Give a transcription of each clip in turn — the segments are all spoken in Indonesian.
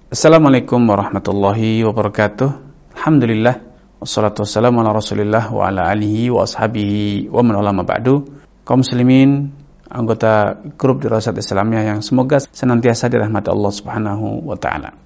Assalamualaikum warahmatullahi wabarakatuh. Alhamdulillah, wassalatu wassalamu ala rasulillah wa ala alihi wa ashabihi wa man wala ma ba'du. Kaum muslimin, anggota grup Dirasat Islamiyah yang semoga senantiasa dirahmati Allah Subhanahu wa taala.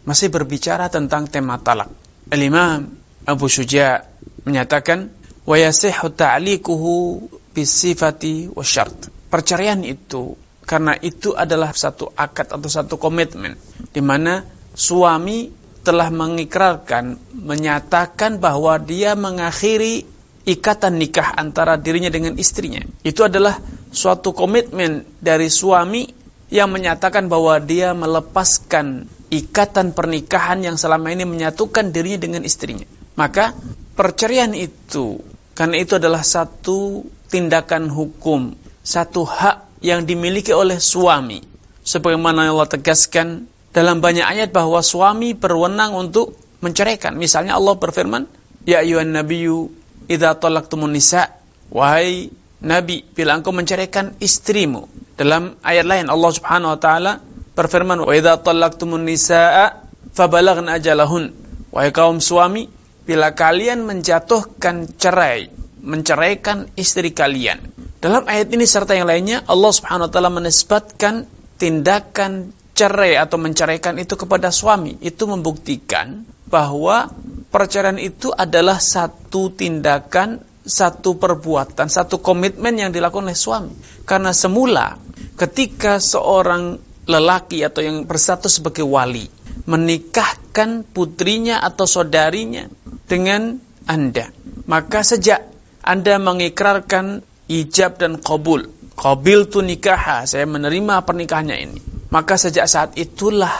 Masih berbicara tentang tema talak. Al-Imam Abu Syuja' menyatakan wa yasihhu ta'liquhu bisifati wasyart. Perceraian itu karena itu adalah satu akad atau satu komitmen di mana suami telah mengikrarkan, menyatakan bahwa dia mengakhiri ikatan nikah antara dirinya dengan istrinya. Itu adalah suatu komitmen dari suami yang menyatakan bahwa dia melepaskan ikatan pernikahan yang selama ini menyatukan dirinya dengan istrinya. Maka perceraian itu, karena itu adalah satu tindakan hukum, satu hak yang dimiliki oleh suami. Sebagaimana Allah tegaskan dalam banyak ayat bahwa suami berwenang untuk menceraikan. Misalnya Allah berfirman, ya ayyuhan nabiyyu idza talaqtumun nisa, wahai nabi bila engkau menceraikan istrimu. Dalam ayat lain Allah Subhanahu wa taala berfirman, wa idza talaqtumun nisaa fabalaghna ajalahun, wahai kaum suami bila kalian menjatuhkan cerai, menceraikan istri kalian. Dalam ayat ini serta yang lainnya Allah Subhanahu wa taala menisbatkan tindakan cerai atau menceraikan itu kepada suami. Itu membuktikan bahwa perceraian itu adalah satu tindakan, satu perbuatan, satu komitmen yang dilakukan oleh suami. Karena semula ketika seorang lelaki atau yang berstatus sebagai wali menikahkan putrinya atau saudarinya dengan Anda, maka sejak Anda mengikrarkan ijab dan qabul, qabiltu nikaha, saya menerima pernikahannya ini, maka sejak saat itulah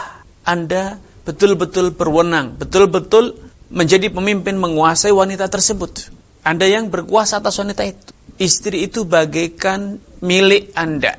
Anda betul-betul berwenang, betul-betul menjadi pemimpin, menguasai wanita tersebut. Anda yang berkuasa atas wanita itu. Istri itu bagaikan milik Anda.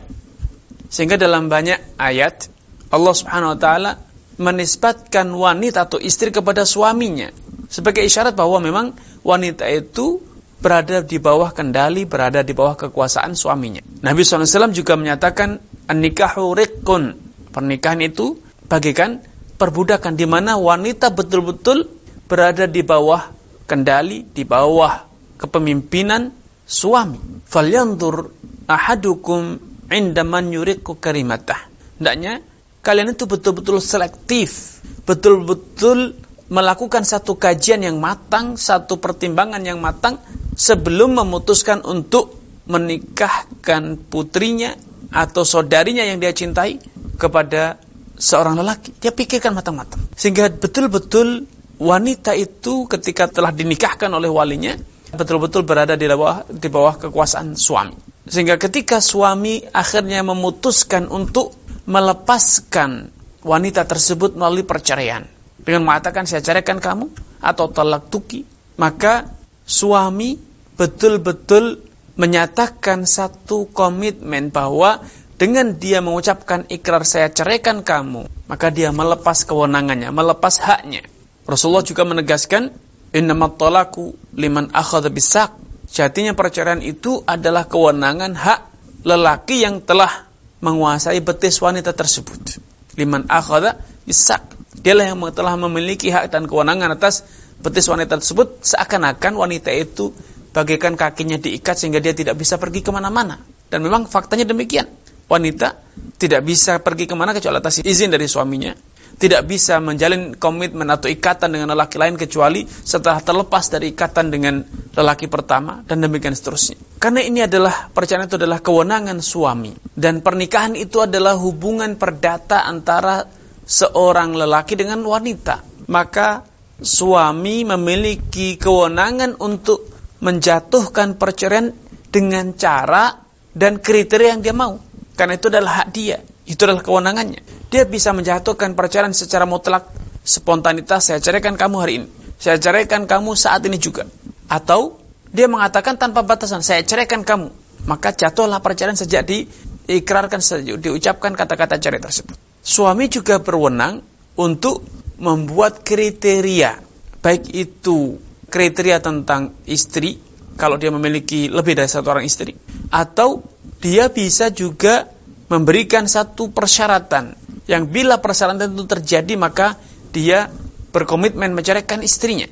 Sehingga dalam banyak ayat Allah Subhanahu wa taala menisbatkan wanita atau istri kepada suaminya sebagai isyarat bahwa memang wanita itu berada di bawah kendali, berada di bawah kekuasaan suaminya. Nabi SAW juga menyatakan an-nikahu riqqun. Pernikahan itu bagaikan perbudakan di mana wanita betul-betul berada di bawah kendali, di bawah kepemimpinan suami. Falyanzur ahadukum 'inda man yuriqu karimatah. Hendaknya kalian itu betul-betul selektif, betul-betul melakukan satu kajian yang matang, satu pertimbangan yang matang sebelum memutuskan untuk menikahkan putrinya atau saudarinya yang dia cintai kepada seorang lelaki. Dia pikirkan matang-matang. Sehingga betul-betul wanita itu ketika telah dinikahkan oleh walinya, betul-betul berada di bawah kekuasaan suami. Sehingga ketika suami akhirnya memutuskan untuk melepaskan wanita tersebut melalui perceraian, dengan mengatakan saya ceraikan kamu atau talak tuki, maka suami betul-betul menyatakan satu komitmen bahwa dengan dia mengucapkan ikrar saya ceraikan kamu, maka dia melepas kewenangannya, melepas haknya. Rasulullah juga menegaskan innamat talaqu liman akhadha bisaq. Sejatinya perceraian itu adalah kewenangan hak lelaki yang telah menguasai betis wanita tersebut. Liman akhadha bisaq. Dialah yang telah memiliki hak dan kewenangan atas betis wanita tersebut, seakan-akan wanita itu bagaikan kakinya diikat sehingga dia tidak bisa pergi kemana-mana. Dan memang faktanya demikian. Wanita tidak bisa pergi kemana kecuali atas izin dari suaminya. Tidak bisa menjalin komitmen atau ikatan dengan lelaki lain kecuali setelah terlepas dari ikatan dengan lelaki pertama, dan demikian seterusnya. Karena ini adalah, perceraian itu adalah kewenangan suami. Dan pernikahan itu adalah hubungan perdata antara seorang lelaki dengan wanita. Maka suami memiliki kewenangan untuk menjatuhkan perceraian dengan cara dan kriteria yang dia mau. Karena itu adalah hak dia, itu adalah kewenangannya. Dia bisa menjatuhkan perceraian secara mutlak, spontanitas, saya ceraikan kamu hari ini, saya ceraikan kamu saat ini juga. Atau dia mengatakan tanpa batasan, saya ceraikan kamu. Maka jatuhlah perceraian sejak diikrarkan, diucapkan kata-kata cerai tersebut. Suami juga berwenang untuk membuat kriteria, baik itu kriteria tentang istri, kalau dia memiliki lebih dari satu orang istri, atau dia bisa juga memberikan satu persyaratan yang bila persyaratan itu terjadi maka dia berkomitmen menceraikan istrinya.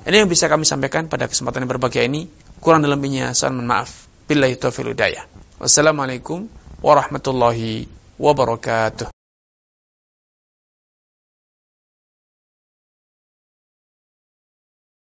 Ini yang bisa kami sampaikan pada kesempatan yang berbahagia ini. Kurang dalam lebihnya saya mohon maaf. Billahi taufiq wal hidayah. Wassalamualaikum warahmatullahi wabarakatuh.